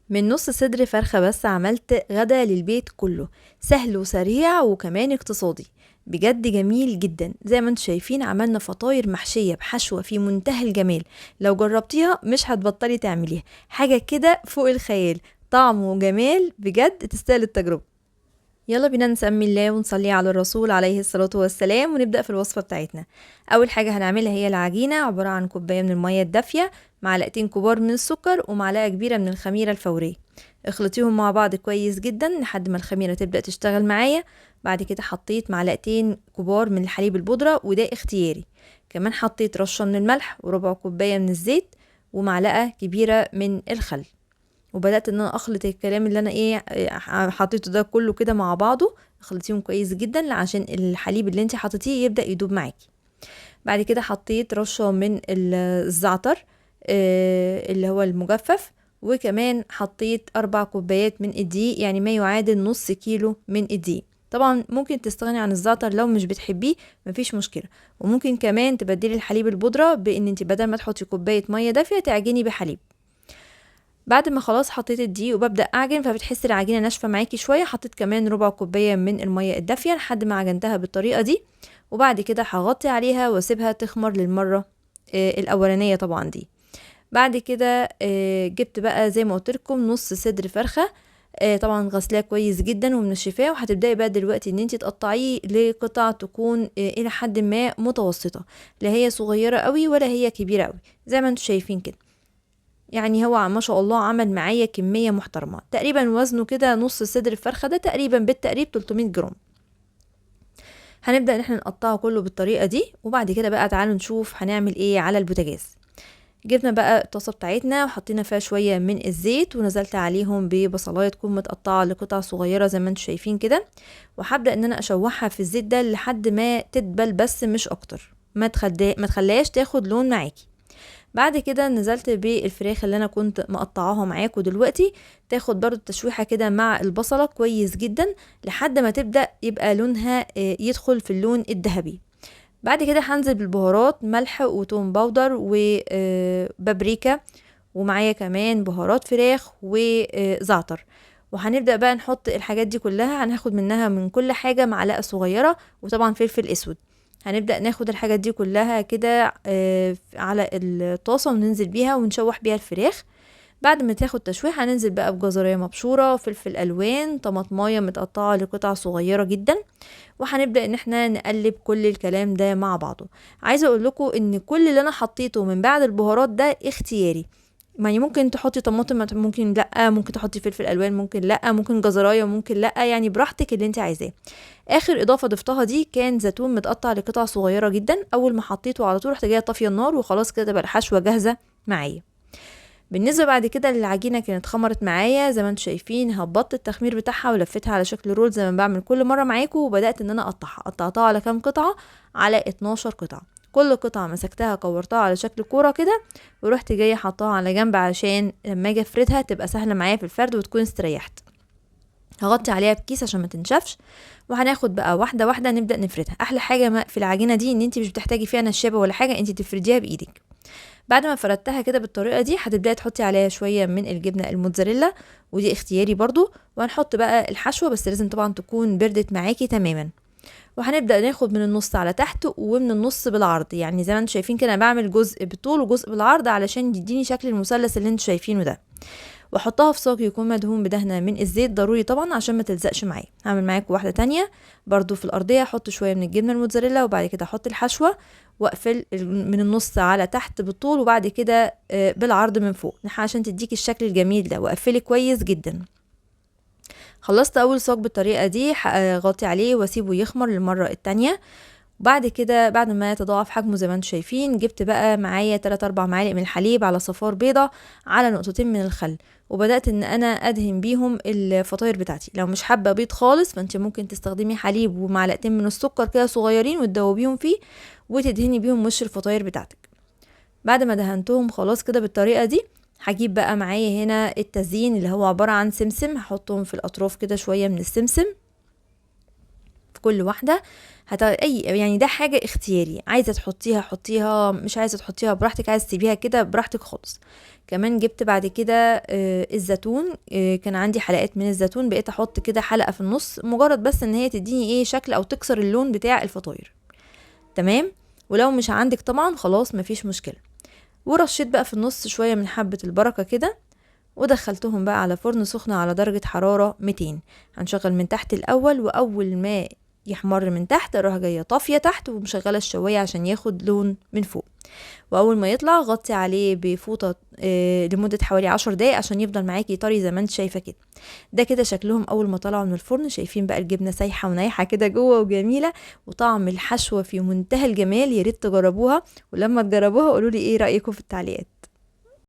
من نص صدر فرخة بس عملت غدا للبيت كله، سهل وسريع وكمان اقتصادي. بجد جميل جدا. زي ما انتم شايفين عملنا فطاير محشية بحشوة في منتهى الجمال. لو جربتيها مش هتبطلي تعمليها، حاجة كده فوق الخيال. طعم وجمال بجد تستاهل التجربة. يلا بينا نسمي الله ونصلي على الرسول عليه الصلاة والسلام ونبدأ في الوصفة بتاعتنا. أول حاجة هنعملها هي العجينة، عبارة عن كوباية من المية الدافية، معلقتين كبار من السكر، ومعلقة كبيرة من الخميرة الفورية. اخلطيهم مع بعض كويس جدا لحد ما الخميرة تبدأ تشتغل معايا. بعد كده حطيت معلقتين كبار من الحليب البودرة وده اختياري. كمان حطيت رشة من الملح وربع كوباية من الزيت ومعلقة كبيرة من الخل. وبدأت ان انا اخلط الكلام اللي انا حطيته ده كله كده مع بعضه. اخلطيهم كويس جدا عشان الحليب اللي انت حطيتيه يبدأ يدوب معاكي. بعد كده حطيت رشة من الزعتر اللي هو المجفف. وكمان حطيت 4 كوبايات من الدقيق، يعني ما يعادل نص كيلو من الدقيق. طبعا ممكن تستغني عن الزعتر لو مش بتحبيه، مفيش مشكلة. وممكن كمان تبدلي الحليب البودرة بان انت بدل ما تحطي كوباية مية دافية تعجني بحليب. بعد ما خلاص حطيت الدقيق وببدأ اعجن، فبتحسي العجينة ناشفة معاكي شوية، حطيت كمان ربع كوباية من المية الدافية لحد ما عجنتها بالطريقة دي. وبعد كده هغطي عليها واسيبها تخمر للمرة الاولانية طبعا دي. بعد كده جبت بقى زي ما قلت لكم نص صدر فرخة. طبعا غسلاه كويس جدا ومنشفاه، وهتبداي بقى دلوقتي ان انت تقطعيه لقطع تكون الى حد ما متوسطة، لا هي صغيرة قوي ولا هي كبيرة قوي، زي ما انتم شايفين كده. يعني هو ما شاء الله عمل معايا كمية محترمة، تقريبا وزنه كده نص صدر الفرخة ده تقريبا بالتقريب 300 جرام. هنبدأ ان احنا نقطعه كله بالطريقة دي. وبعد كده بقى تعالوا نشوف هنعمل ايه على البوتاجاز. جبنا بقى الطاسة بتاعتنا وحطينا فيها شوية من الزيت، ونزلت عليهم ببصلاية تكون متقطعة لقطع صغيرة زي ما انتم شايفين كده. وهبدأ ان انا اشوحها في الزيت ده لحد ما تدبل بس مش اكتر، ما تخليهاش تاخد لون معاكي. بعد كده نزلت بالفراخ اللي انا كنت مقطعاها معاكم دلوقتي، تاخد برضو تشويحة كده مع البصلة كويس جدا لحد ما تبدأ يبقى لونها يدخل في اللون الذهبي. بعد كده هنزل بالبهارات، ملح وتوم باودر وبابريكا، ومعايا كمان بهارات فراخ وزعتر. وهنبدأ بقى نحط الحاجات دي كلها، هناخد منها من كل حاجة معلقة صغيرة، وطبعا فلفل اسود. هنبدأ ناخد الحاجات دي كلها كده على الطاسة وننزل بيها ونشوح بيها الفراخ. بعد ما تاخد تشويح هننزل بقى بجزرية مبشورة، فلفل الوان، طماطمايه متقطعة لقطع صغيرة جدا. وهنبدأ ان احنا نقلب كل الكلام ده مع بعضه. عايزة اقول لكم ان كل اللي انا حطيته من بعد البهارات ده اختياري. يعني ممكن تحطي طماطم، ممكن لا، ممكن تحطي فلفل الوان، ممكن لا، ممكن جزرايه، ممكن لا، يعني براحتك اللي انت عايزاه. اخر اضافه ضفتها دي كان زيتون متقطع لقطع صغيره جدا. اول ما حطيته على طول رحت جايه طافيه النار، وخلاص كده تبقى الحشوه جاهزه معايا. بالنسبه بعد كده للعجينه، كانت خمرت معايا زي ما انتم شايفين. هبطت التخمير بتاعها ولفتها على شكل رول زي ما بعمل كل مره معاكم، وبدات ان انا قطعتها على كام قطعه، على 12 قطعه. كل قطعه مسكتها كورتها على شكل كوره كده، ورحت جايه حطاها على جنب عشان لما اجي افردها تبقى سهله معايا في الفرد وتكون استريحت. هغطي عليها بكيس عشان ما تنشفش. وهناخد بقى واحده واحده نبدا نفردها. احلى حاجه في العجينه دي ان انت مش بتحتاجي فيها نشابه ولا حاجه، انت تفرديها بايدك. بعد ما فردتها كده بالطريقه دي هتبداي تحطي عليها شويه من الجبنه الموتزاريلا، ودي اختياري برضو. وهنحط بقى الحشوه، بس لازم طبعا تكون بردت معاكي تماما. وهنبدا ناخد من النص على تحت ومن النص بالعرض، يعني زي ما انتم شايفين كده انا بعمل جزء بالطول وجزء بالعرض علشان يديني شكل المثلث اللي انتم شايفينه ده. واحطها في صاج يكون مدهون بدهنه من الزيت ضروري طبعا عشان ما تلزقش معايا. هعمل معاكم واحده تانية برضو في الارضيه، احط شويه من الجبنه الموتزاريلا، وبعد كده احط الحشوه واقفل من النص على تحت بالطول، وبعد كده بالعرض من فوق عشان تديك الشكل الجميل ده. واقفلي كويس جدا. خلصت اول صاج بالطريقه دي، غطي عليه واسيبه يخمر للمره التانية. بعد كده بعد ما يتضاعف حجمه زي ما انتم شايفين، جبت بقى معايا 3-4 معالق من الحليب على صفار بيضة على نقطتين من الخل، وبدأت ان انا ادهن بيهم الفطاير بتاعتي. لو مش حابة بيض خالص فانت ممكن تستخدمي حليب ومعلقتين من السكر كده صغيرين وتدوبيهم فيه وتدهني بيهم وش الفطاير بتاعتك. بعد ما دهنتهم خلاص كده بالطريقة دي، هجيب بقى معايا هنا التزيين اللي هو عبارة عن سمسم، هحطهم في الاطراف كده شوية من السمسم. في كل واحدة. اي يعني ده حاجة اختياري، عايزة تحطيها حطيها، مش عايزة تحطيها براحتك، عايزة تسيبيها كده براحتك خالص. كمان جبت بعد كده الزيتون، كان عندي حلقات من الزيتون، بقيت احط كده حلقة في النص مجرد بس ان هي تديني ايه شكل او تكسر اللون بتاع الفطاير. تمام. ولو مش عندك طبعا خلاص مفيش مشكلة. ورشيت بقى في النص شوية من حبة البركة كده، ودخلتهم بقى على فرن سخن على درجة حرارة 200. هنشغل من تحت الأول، وأول ما يحمر من تحت اروح جايه طافيه تحت ومشغله الشوايه عشان ياخد لون من فوق. واول ما يطلع غطي عليه بفوطه لمده حوالي 10 دقايق عشان يفضل معاكي طري زي ما انت شايفه كده. ده كده شكلهم اول ما طلعوا من الفرن. شايفين بقى الجبنه سايحه ونايحه كده جوه وجميله، وطعم الحشوه في منتهى الجمال. يا ريت تجربوها، ولما تجربوها قولوا لي ايه رايكم في التعليقات.